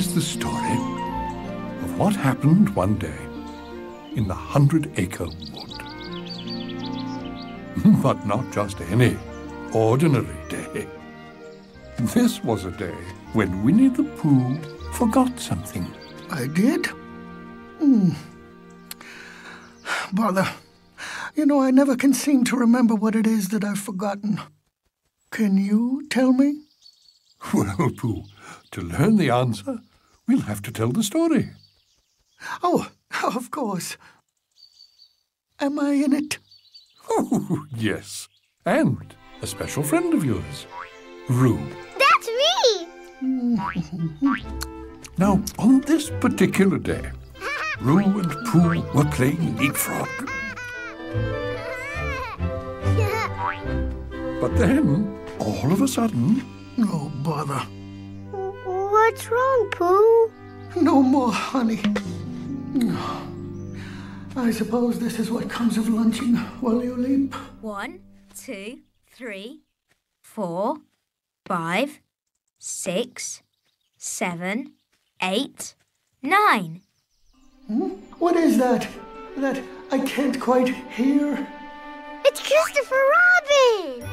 is the story of what happened one day in the 100-acre wood. But not just any ordinary day. This was a day when Winnie the Pooh forgot something. I did? Bother. You know, I never can seem to remember what it is that I've forgotten. Can you tell me? Well, Pooh, to learn the answer, we'll have to tell the story. Oh, of course. Am I in it? Oh, yes. And a special friend of yours, Roo. That's me! Now, on this particular day, Roo and Pooh were playing leapfrog. But then, all of a sudden... Oh, bother. What's wrong, Pooh? No more honey. I suppose this is what comes of lunching while you leap. 1, 2, 3, 4, 5, 6, 7, 8, 9. What is that? That I can't quite hear? It's Christopher Robin!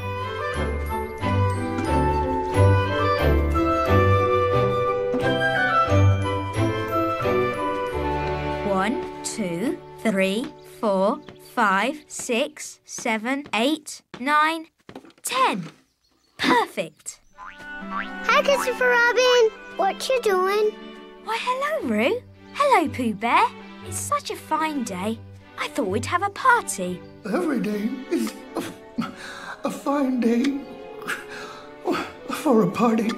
1, 2, 3, 4, 5, 6, 7, 8, 9, 10. Perfect. Hi, Christopher Robin. What you doing? Why, hello, Roo. Hello, Pooh Bear. It's such a fine day. I thought we'd have a party. Every day is a fine day for a party.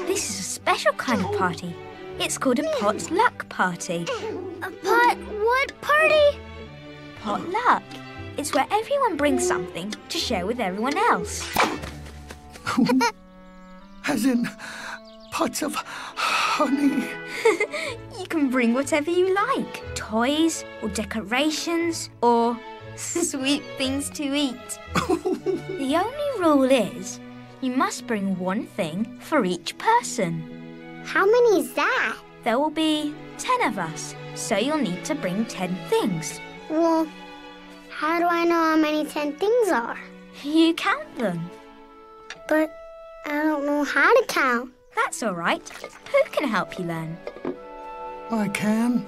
This is a special kind of party. It's called a potluck party. What party? Potluck. It's where everyone brings something to share with everyone else. As in pots of honey. You can bring whatever you like. Toys or decorations or sweet things to eat. The only rule is you must bring one thing for each person. How many is that? There will be 10 of us, so you'll need to bring 10 things. Well, how do I know how many 10 things are? You count them. But I don't know how to count. That's all right. Who can help you learn? I can.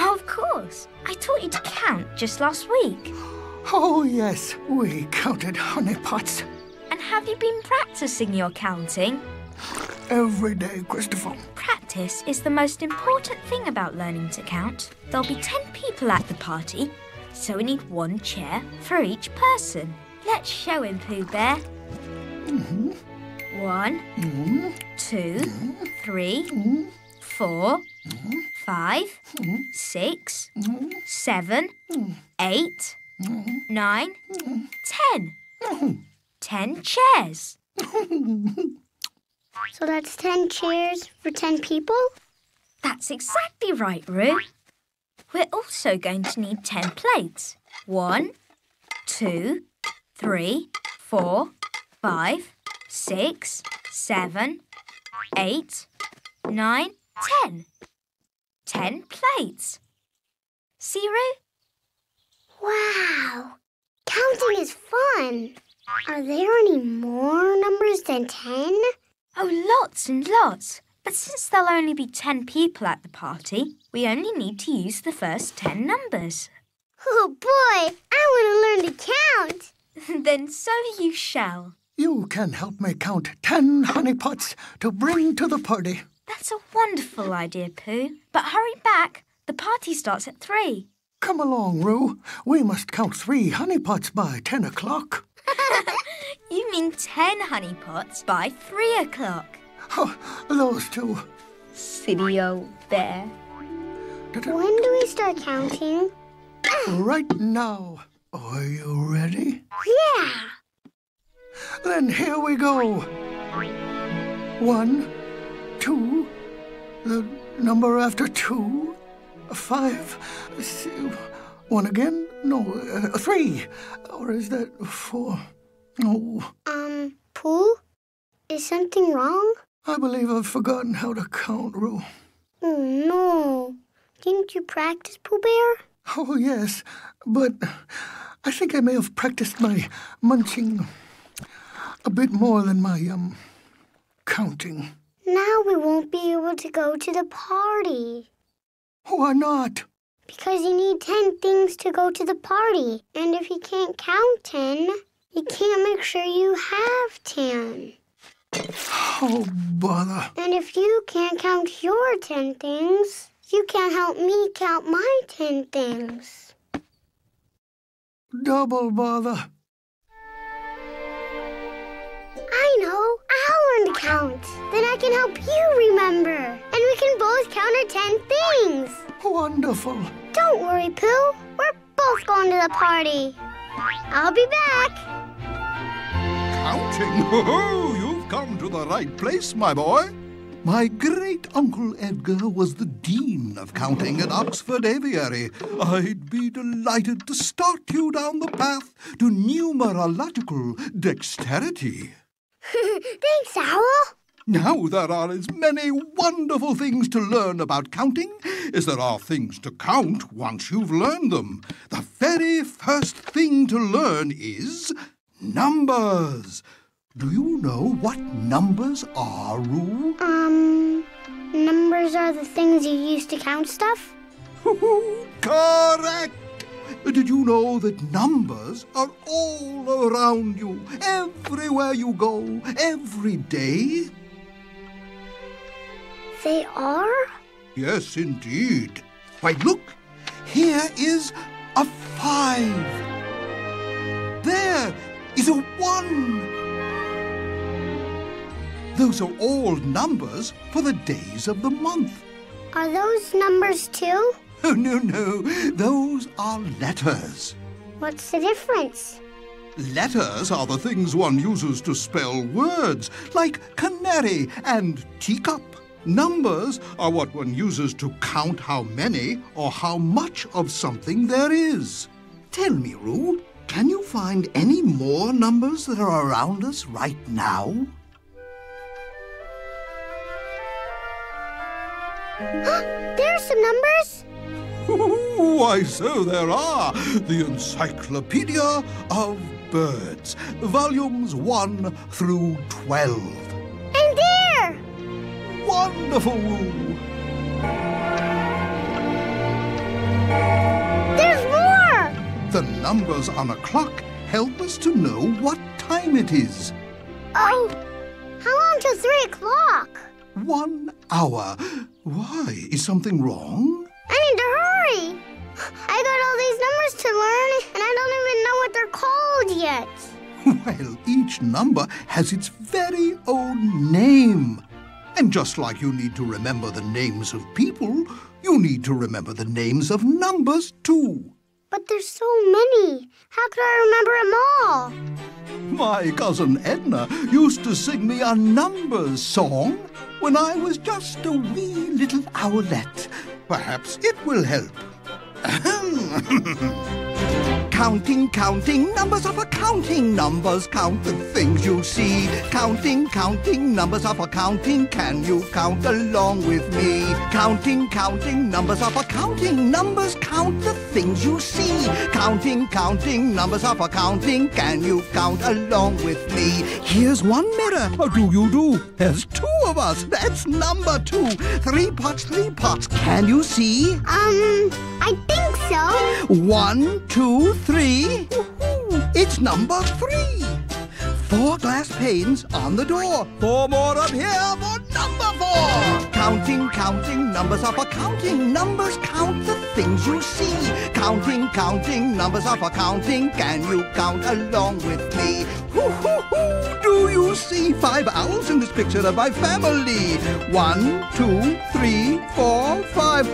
Of course. I taught you to count just last week. Oh, yes, we counted honey pots. And have you been practicing your counting? Every day, Christopher. Practice is the most important thing about learning to count. There'll be 10 people at the party, so we need one chair for each person. Let's show him, Pooh Bear. 1, 2, 3, 4, 5, 6, 7, 8, 9, 10. 10 chairs. So that's 10 chairs for 10 people? That's exactly right, Roo. We're also going to need 10 plates. 1, 2, 3, 4, 5, 6, 7, 8, 9, 10. 10 plates. See, Roo? Wow! Counting is fun. Are there any more numbers than 10? Oh, lots and lots. But since there'll only be 10 people at the party, we only need to use the first 10 numbers. Oh, boy! I want to learn to count. Then so you shall. You can help me count 10 honey pots to bring to the party. That's a wonderful idea, Pooh. But hurry back. The party starts at 3. Come along, Roo. We must count 3 honey pots by 10 o'clock. You mean 10 honey pots by 3 o'clock. Oh, those two. Silly old bear. When do we start counting? Right now. Are you ready? Yeah. Then here we go. 1, 2, the number after 2, 5, 1 again? No, 3. Or is that 4? No. Pooh? Is something wrong? I believe I've forgotten how to count, Roo. Oh, no. Didn't you practice, Pooh Bear? Oh, yes, but I think I may have practiced my munching a bit more than my, counting. Now we won't be able to go to the party. Why not? Because you need 10 things to go to the party. And if you can't count 10, you can't make sure you have 10. Oh, bother. And if you can't count your 10 things, you can't help me count my 10 things. Double bother. I know. I'll learn to count. Then I can help you remember. And we can both count our 10 things. Wonderful. Don't worry, Pooh. We're both going to the party. I'll be back. Counting? Oh, you've come to the right place, my boy. My great-uncle Edgar was the Dean of Counting at Oxford Aviary. I'd be delighted to start you down the path to numerological dexterity. Thanks, Owl. Now there are as many wonderful things to learn about counting as there are things to count once you've learned them. The very first thing to learn is numbers. Do you know what numbers are, Roo? Numbers are the things you use to count stuff? Correct! Did you know that numbers are all around you, everywhere you go, every day? They are? Yes, indeed. Why, look, here is a 5. There is a 1. Those are all numbers for the days of the month. Are those numbers too? Oh, no. Those are letters. What's the difference? Letters are the things one uses to spell words, like canary and teacup. Numbers are what one uses to count how many or how much of something there is. Tell me, Roo, can you find any more numbers that are around us right now? There are some numbers. Why, so there are. The Encyclopedia of Birds, volumes 1 through 12. And there! Wonderful, Roo. There's more! The numbers on a clock help us to know what time it is. Oh, how long till 3 o'clock? 1 hour. Why? Is something wrong? I need to hurry. I got all these numbers to learn, and I don't even know what they're called yet. Well, each number has its very own name. And just like you need to remember the names of people, you need to remember the names of numbers, too. But there's so many. How could I remember them all? My cousin Edna used to sing me a numbers song when I was just a wee little owlet. Perhaps it will help. Counting, numbers are for counting. Numbers count the things you see. Counting, numbers are for counting. Can you count along with me? Counting, numbers are for counting. Numbers count the things you see. Counting, numbers are for counting. Can you count along with me? Here's one mirror. How do you do? There's 2 of us. That's number 2. 3 pots. Can you see? I think so. 1, 2, 3. It's number 3. 4 glass panes on the door. 4 more up here for number 4. Counting, numbers are for counting. Numbers count the things you see. Counting, numbers are for counting. Can you count along with me? Do you see 5 owls in this picture of my family? 1, 2, 3, 4, 5.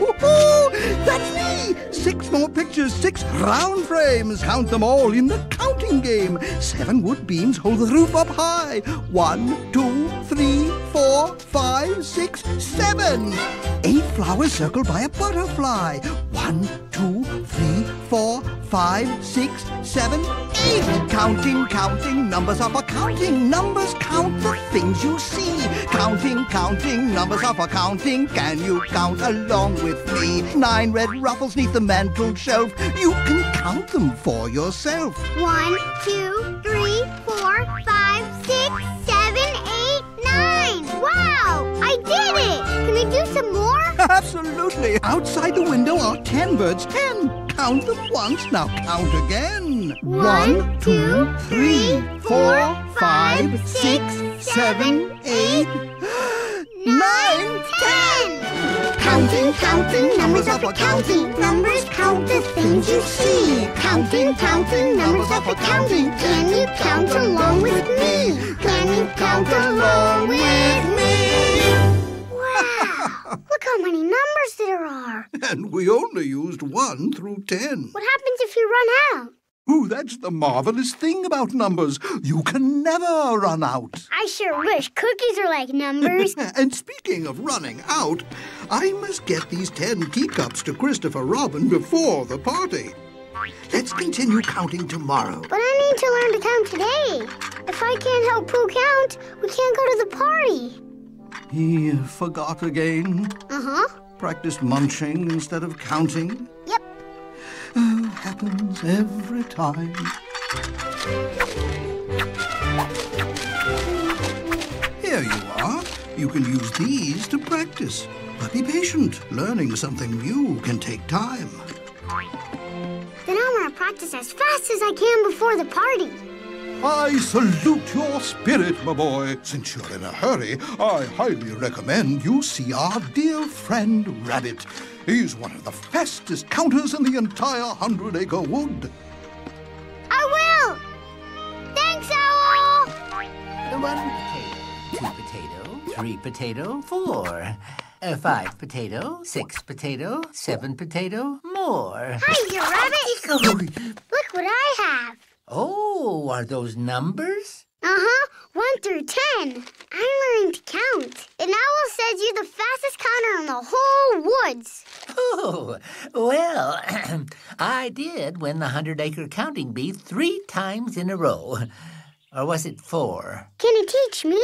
That's me! 6 more pictures, 6 round frames. Count them all in the counting game. 7 wood beams hold the roof up high. 1, 2, 3, 4, 5, 6, 7. 8 flowers circled by a butterfly. 1, 1, 2, 3, 4, 5, 6, 7, 8. Counting, numbers are for counting. Numbers count the things you see. Counting, numbers are for counting. Can you count along with me? 9 red ruffles 'neath the mantel shelf. You can count them for yourself. 1, 2, 3, 4, 5, 6, 7, 8, 9. Wow! I did it! Can I do some more? Absolutely. Outside the window are 10 birds. 10. Count them once. Now count again. 1, 2, 3, 4, 5, 6, 7, 8, 9, 10. Counting, numbers are for counting. Numbers count the things you see. Counting, numbers are for counting. Can you count along with me? Can you count along with me? Wow! Look how many numbers there are. And we only used 1 through 10. What happens if you run out? Ooh, that's the marvelous thing about numbers. You can never run out. I sure wish cookies are like numbers. And speaking of running out, I must get these 10 teacups to Christopher Robin before the party. Let's continue counting tomorrow. But I need to learn to count today. If I can't help Pooh count, we can't go to the party. He forgot again. Uh-huh. Practiced munching instead of counting. Yep. Happens every time. Here you are. You can use these to practice. But be patient. Learning something new can take time. Then I want to practice as fast as I can before the party. I salute your spirit, my boy. Since you're in a hurry, I highly recommend you see our dear friend Rabbit. He's one of the fastest counters in the entire 100-acre wood. I will! Thanks, Owl! 1 potato, 2 potato, 3 potato, 4. 5 potato, 6 potato, 7 potato, more. Hi, dear Rabbit! Look what I have. Oh, are those numbers? Uh-huh, 1 through 10. I'm learning to count. And Owl says you're the fastest counter in the whole woods. Oh, well, I did win the 100-acre counting bee 3 times in a row. Or was it 4? Can you teach me?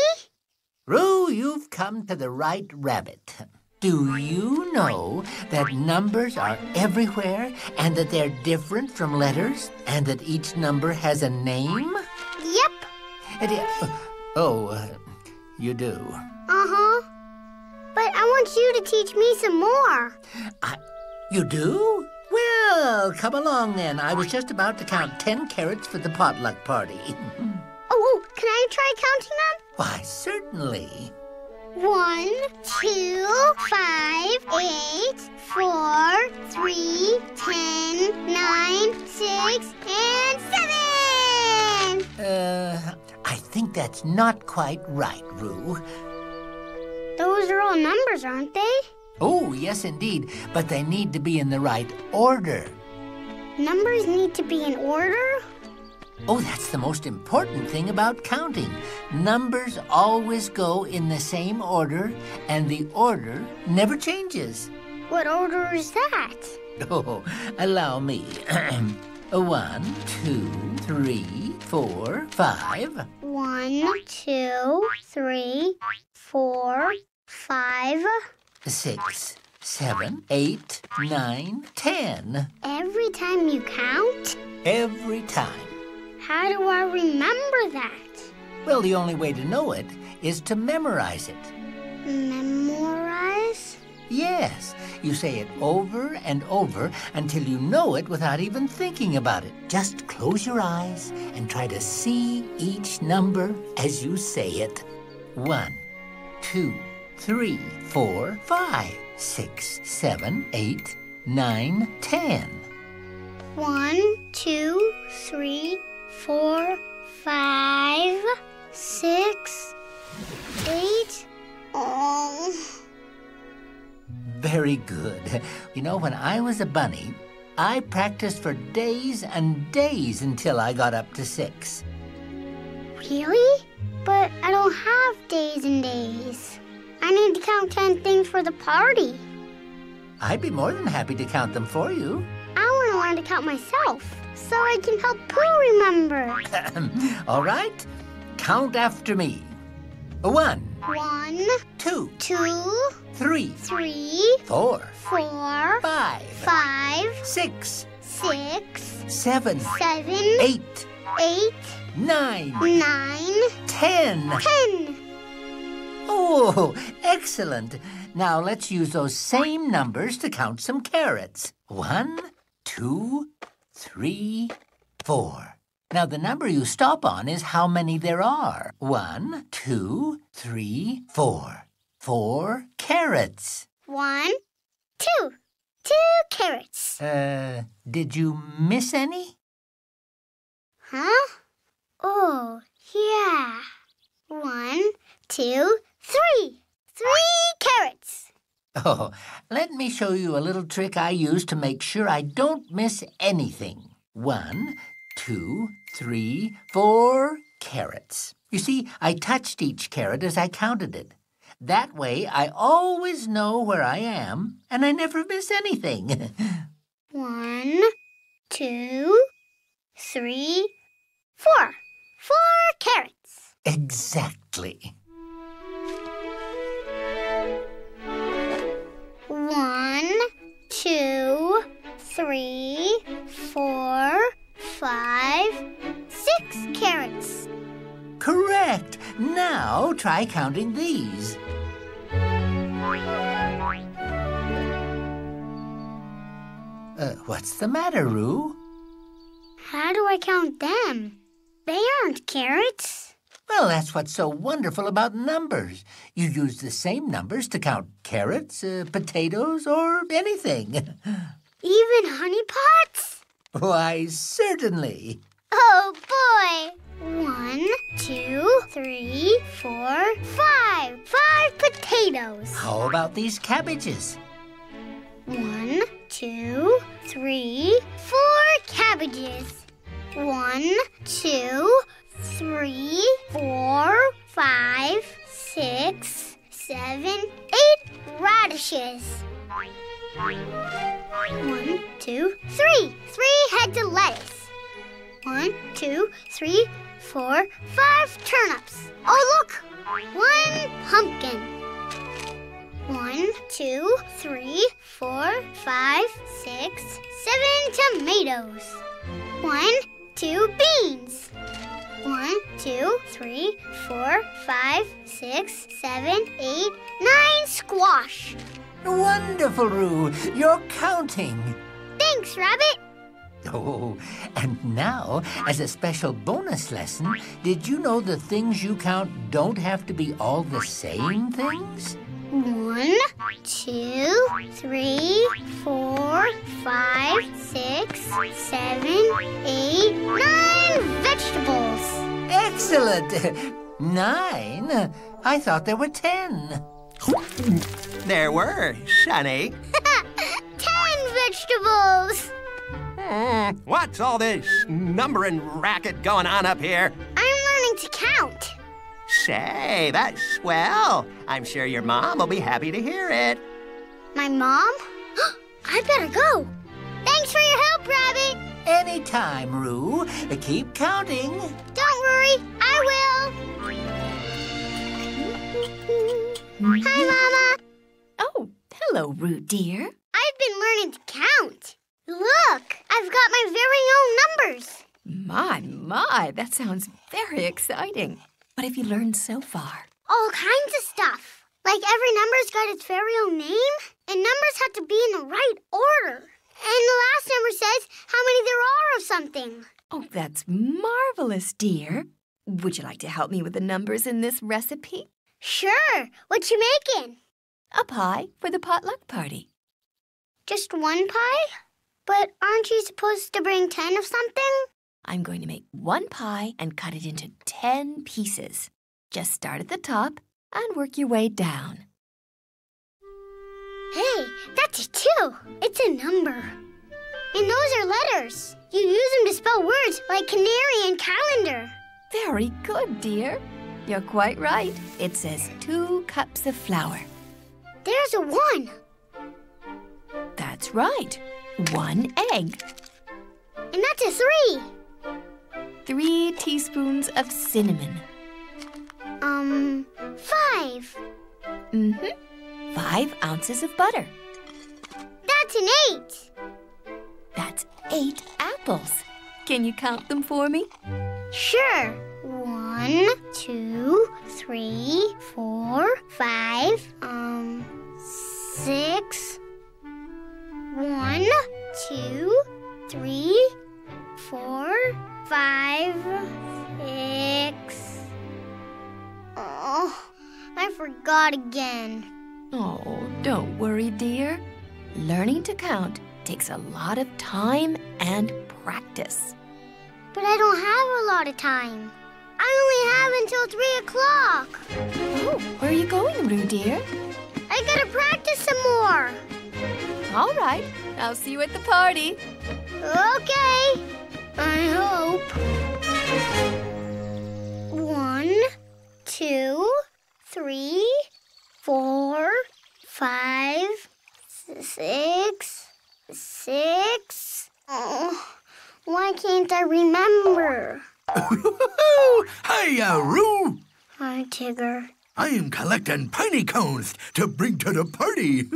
Roo, you've come to the right rabbit. Do you know that numbers are everywhere and that they're different from letters and that each number has a name? Yep. You do? Uh-huh. But I want you to teach me some more. You do? Well, come along then. I was just about to count 10 carrots for the potluck party. Oh, can I try counting them? Why, certainly. 1, 2, 5, 8, 4, 3, 10, 9, 6, and 7! I think that's not quite right, Roo. Those are all numbers, aren't they? Oh, yes, indeed. But they need to be in the right order. Numbers need to be in order? Oh, that's the most important thing about counting. Numbers always go in the same order, and the order never changes. What order is that? Oh, allow me. 1, 2, 3, 4, 5. 1, 2, 3, 4, 5. 6, 7, 8, 9, 10. Every time you count? Every time. How do I remember that? Well, the only way to know it is to memorize it. Memorize? Yes. You say it over and over until you know it without even thinking about it. Just close your eyes and try to see each number as you say it. 1, 2, 3, 4, 5, 6, 7, 8, 9, 10. 1, 2, 3, 4, 5, 6, 8. Oh. Very good. You know, when I was a bunny, I practiced for days and days until I got up to 6. Really? But I don't have days and days. I need to count 10 things for the party. I'd be more than happy to count them for you. I want to learn to count myself, so I can help Pooh remember. All right, count after me. 1, 1, 2, 2, 3, 3, 4, 4, 5, 5, 6, 6, 7, 7, 8, 8, 9, 9, 10. 10. Oh, excellent. Now let's use those same numbers to count some carrots. 1, 2, 3, 4. Now the number you stop on is how many there are. 1, 2, 3, 4. 4 carrots. 1, 2. 2 carrots. Did you miss any? Huh? Oh, yeah. 1, 2, 3. 3 carrots. Oh, let me show you a little trick I use to make sure I don't miss anything. 1, 2, 3, 4 carrots. You see, I touched each carrot as I counted it. That way, I always know where I am, and I never miss anything. 1, 2, 3, 4. 4 carrots. Exactly. 1, 2, 3, 4, 5, 6 carrots. Correct. Now try counting these. What's the matter, Roo? How do I count them? They aren't carrots. Well, that's what's so wonderful about numbers. You use the same numbers to count carrots, potatoes, or anything. Even honey pots? Why, certainly. Oh, boy. 1, 2, 3, 4, 5. 5 potatoes. How about these cabbages? 1, 2, 3, 4 cabbages. 1, 2, 3, 4, 5, 6, 7, 8 radishes. 1, 2, 3. 3 heads of lettuce. 1, 2, 3, 4, 5 turnips. Oh, look! 1 pumpkin. 1, 2, 3, 4, 5, 6, 7 tomatoes. 1, 2 beans. 1, 2, 3, 4, 5, 6, 7, 8, 9 squash. Wonderful, Roo. You're counting. Thanks, Rabbit. Oh, and now, as a special bonus lesson, did you know the things you count don't have to be all the same things? 1, 2, 3, 4, 5, 6, 7, 8, 9 vegetables. Excellent. 9? I thought there were 10. There were, Sonny. 10 vegetables. What's all this numbering racket going on up here? I'm learning to count. Say, that's swell. I'm sure your mom will be happy to hear it. My mom? I better go. Thanks for your help, Rabbit. Anytime, Roo. Keep counting. Don't worry, I will. Hi, Mama. Oh, hello, Roo, dear. I've been learning to count. Look, I've got my very own numbers. My, that sounds very exciting. What have you learned so far? All kinds of stuff. Like every number's got its very own name, and numbers have to be in the right order. And the last number says how many there are of something. Oh, that's marvelous, dear. Would you like to help me with the numbers in this recipe? Sure. What you making? A pie for the potluck party. Just one pie? But aren't you supposed to bring 10 of something? I'm going to make one pie and cut it into 10 pieces. Just start at the top and work your way down. Hey, that's a 2. It's a number. And those are letters. You use them to spell words like canary and calendar. Very good, dear. You're quite right. It says 2 cups of flour. There's a 1. That's right. 1 egg. And that's a 3. 3 teaspoons of cinnamon. 5. 5 ounces of butter. That's an 8. That's 8 apples. Can you count them for me? Sure. 1, 2, 3, 4, 5, 6. 1, 2, 3, 4, 5, 6. Oh, I forgot again. Oh, don't worry, dear. Learning to count takes a lot of time and practice. But I don't have a lot of time. I only have until 3 o'clock. Oh, where are you going, Roo, dear? I gotta practice some more. All right, I'll see you at the party. Okay, I hope. 1, 2, 3, 4, 5, 6. Oh, why can't I remember? Hiya, Roo! Hi, Tigger. I am collecting piney cones to bring to the party.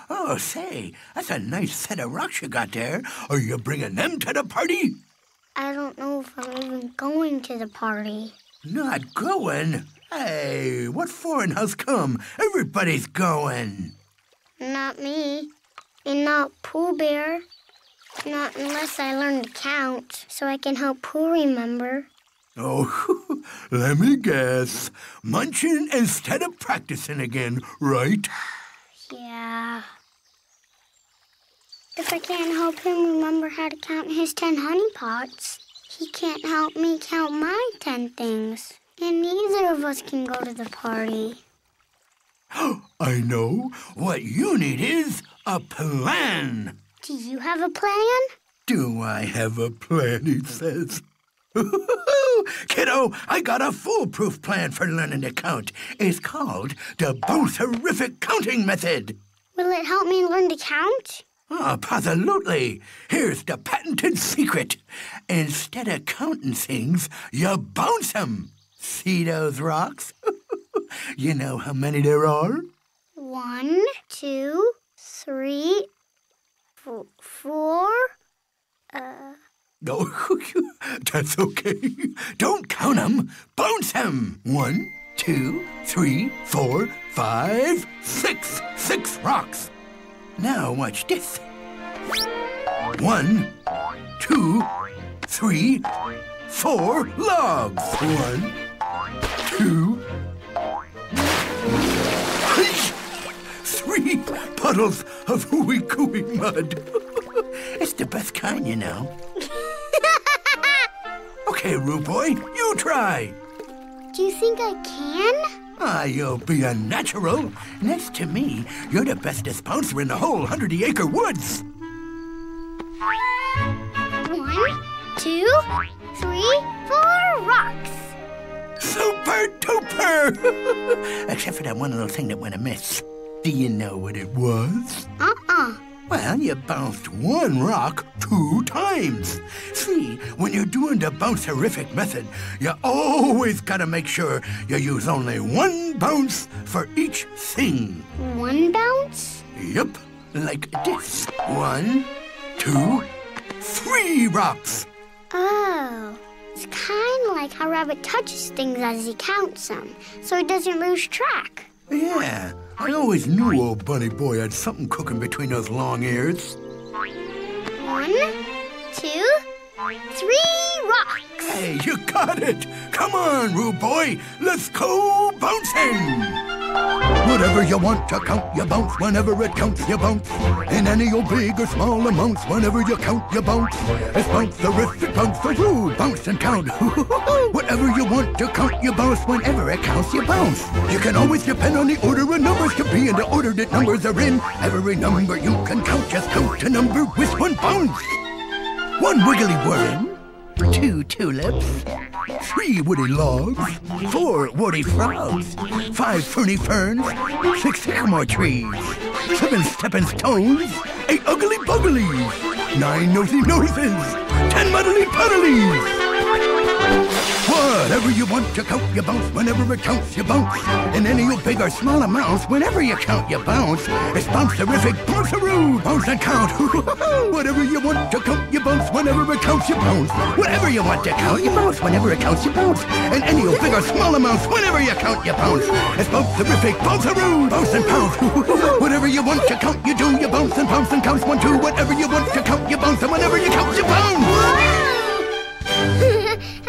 Oh, say, that's a nice set of rocks you got there. Are you bringing them to the party? I don't know if I'm even going to the party. Not going? Hey, what for and how's come? Everybody's going. Not me. And not Pooh Bear. Not unless I learn to count, so I can help Pooh remember. Oh, let me guess. Munching instead of practicing again, right? Yeah. If I can't help him remember how to count his 10 honey pots, he can't help me count my 10 things. And neither of us can go to the party. I know. What you need is a plan. Do you have a plan? Do I have a plan, he says. Kiddo, I got a foolproof plan for learning to count. It's called the Bounce-Horrific Counting Method. Will it help me learn to count? Oh, absolutely. Here's the patented secret. Instead of counting things, you bounce them. See those rocks? You know how many there are? 1, 2, 3, 4. No, that's okay. Don't count them. Bounce them. 1, 2, 3, 4, 5, 6. 6 rocks. Now watch this. 1, 2, 3, 4 logs. 1, 2, 3 puddles of hooey-cooey mud. It's the best kind, you know. Okay, Roo Boy, you try. Do you think I can? You'll be a natural. Next to me, you're the bestest bouncer in the whole 100-acre woods. 1, 2, 3, 4 rocks. Super duper! Except for that one little thing that went amiss. Do you know what it was? Well, you bounced 1 rock 2 times. See, when you're doing the Bounce-Horrific method, you always gotta make sure you use only 1 bounce for each thing. 1 bounce? Yep, like this. 1, 2, 3 rocks. Oh, it's kind of like how Rabbit touches things as he counts them, so he doesn't lose track. Yeah, I always knew old Bunny Boy had something cooking between those long ears. 1, 2, 3 rocks. Hey, you got it! Come on, Roo Boy, let's go bouncing! Whatever you want to count, you bounce. Whenever it counts, you bounce. In any old big or small amounts, whenever you count, you bounce. It's Bounce-Horrific, bounce for Roo. Bounce and count. Whatever you want to count, you bounce. Whenever it counts, you bounce. You can always depend on the order of numbers to be in the order that numbers are in. Every number you can count, just count a number with 1 bounce. 1 wiggly worm, 2 tulips, 3 woody logs, 4 woody frogs, 5 ferny ferns, 6 sycamore trees, 7 stepping stones, 8 ugly bugglies, 9 nosy noses, 10 muddly puddlies. Whatever you want to count, you bounce. Whenever it counts, you bounce. In any old big or small amounts, whenever you count, you bounce. It's bounce-terrific, bounce-a-roo, bounce and count. Whatever you want to count, you bounce. Whenever it counts, you bounce. Whatever you want to count, you bounce. Whenever it counts, you bounce. In any old big or small amounts, whenever you count, you bounce. It's bounce-terrific, bounce-a-roo, bounce and pounce. Whatever you want to count, you do. You bounce and pounce and counts 1, 2. Whatever you want to count, you bounce. And whenever you count, you bounce.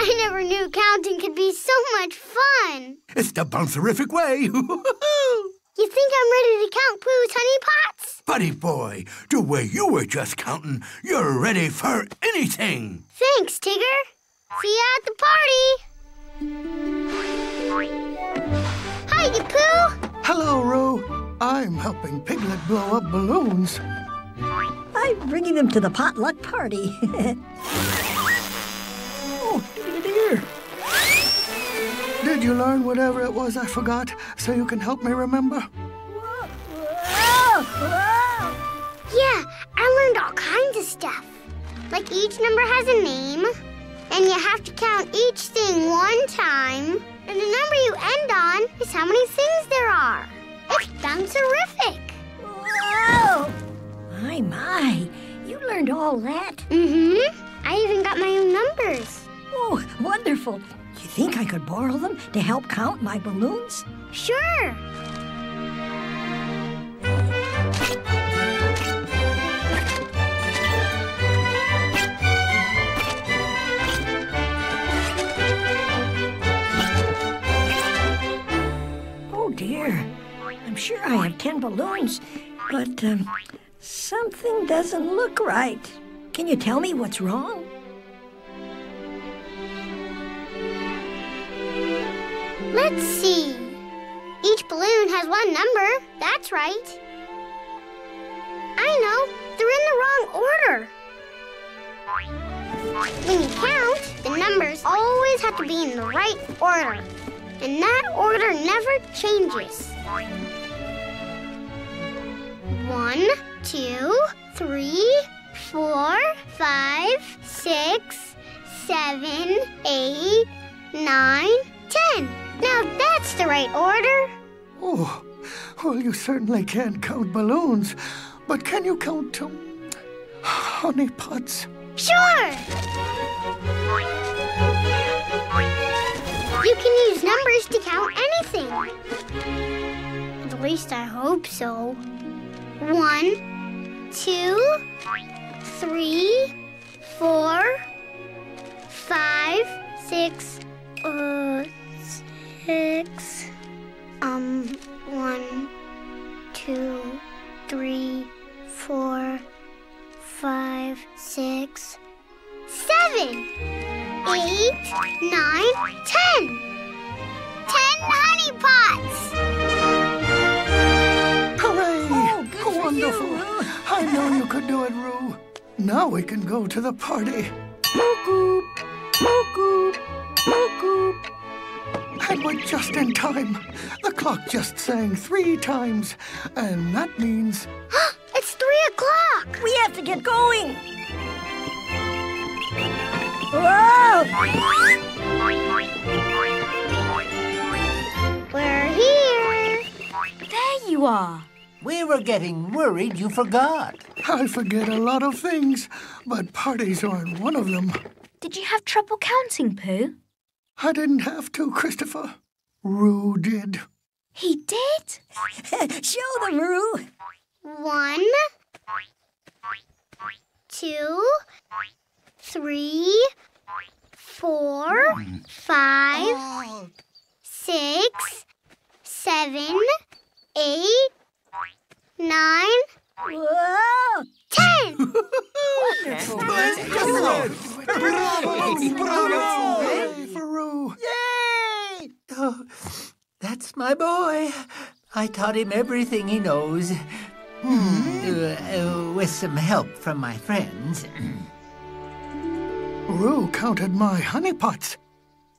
I never knew counting could be so much fun. It's the bounce-terrific way. You think I'm ready to count Pooh's honey pots? Buddy boy, the way you were just counting, you're ready for anything. Thanks, Tigger. See ya at the party. Hi, Pooh. Hello, Roo. I'm helping Piglet blow up balloons. I'm bringing them to the potluck party. Oh, dear. Did you learn whatever it was I forgot so you can help me remember? Yeah, I learned all kinds of stuff. Like each number has a name, and you have to count each thing 1 time, and the number you end on is how many things there are. It's bounce-erific. Whoa! My, you learned all that? Mm-hmm. I even got my own numbers. Oh, wonderful. You think I could borrow them to help count my balloons? Sure. Oh, dear. I'm sure I have 10 balloons, but something doesn't look right. Can you tell me what's wrong? Let's see. Each balloon has 1 number. That's right. I know. They're in the wrong order. When you count, the numbers always have to be in the right order. And that order never changes. 1, 2, 3, 4, 5, 6, 7, 8, 9, 10. Now that's the right order. Oh, well, you certainly can't count balloons, but can you count honey pots? Sure! You can use numbers to count anything. At least I hope so. 1, 2, 3, 4, 5, 6, 6. 1, 2, 3, 4, 5, 6, 7, 8, 9, 10. 10 honey pots! Hooray! Oh, good for Wonderful. you, Roo. I know you could do it, Roo. Now we can go to the party. Moo-goop, moo-goop, moo-goop. And we're just in time. The clock just sang 3 times, and that means... It's 3 o'clock! We have to get going. Whoa! We're here. There you are. We were getting worried you forgot. I forget a lot of things, but parties aren't one of them. Did you have trouble counting, Pooh? I didn't have to, Christopher. Roo did. He did? Show them, Roo. 1, 2, 3, 4, 5, 6, 7, 8, 9, Whoa! 10. Hooray for Roo. Yay! Oh, that's my boy. I taught him everything he knows. With some help from my friends. Roo counted my honey pots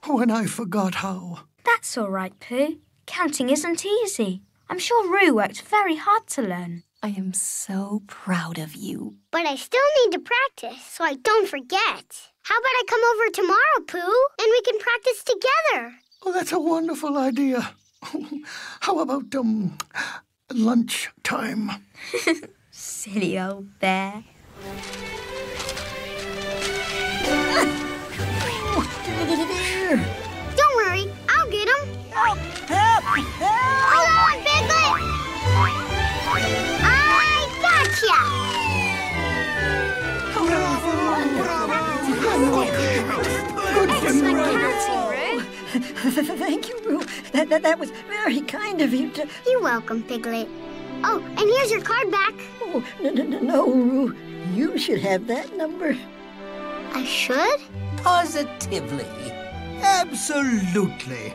when I forgot how. That's all right, Pooh. Counting isn't easy. I'm sure Roo worked very hard to learn. I am so proud of you. But I still need to practice so I don't forget. How about I come over tomorrow, Pooh, and we can practice together? Oh, that's a wonderful idea. How about, lunch time? Silly old bear. Don't worry, I'll get him. Help! Hold on, Piglet! I gotcha! Thank you, Roo. That was very kind of you to... You're welcome, Piglet. Oh, and here's your card back. Oh, no, Roo. You should have that number. I should? Positively. Absolutely.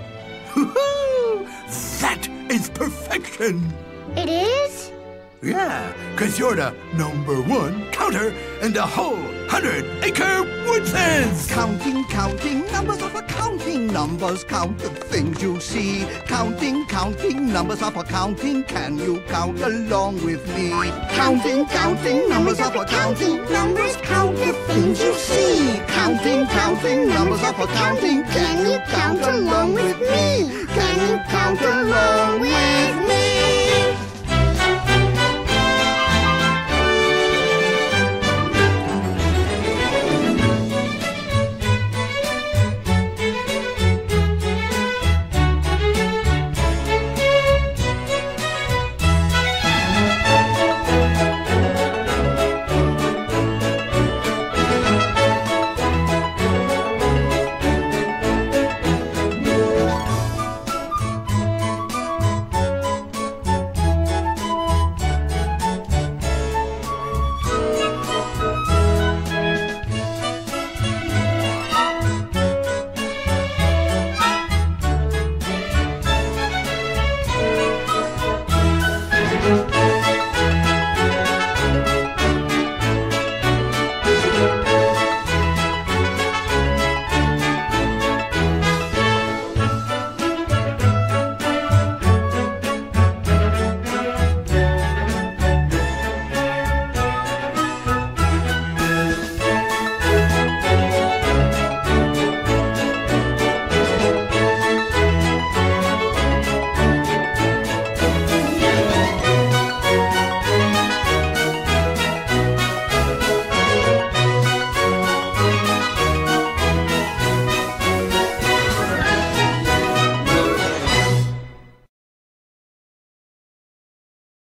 That is perfection. It is? Yeah, 'cause you're the #1 counter in the whole 100-acre woodlands. Counting, numbers are for counting. Numbers count the things you see. Counting, numbers are for counting. Can you count along with me? Counting, numbers are for counting. Numbers count the things you see. Counting, numbers are for counting. Can you count along with me? Can you count along with me?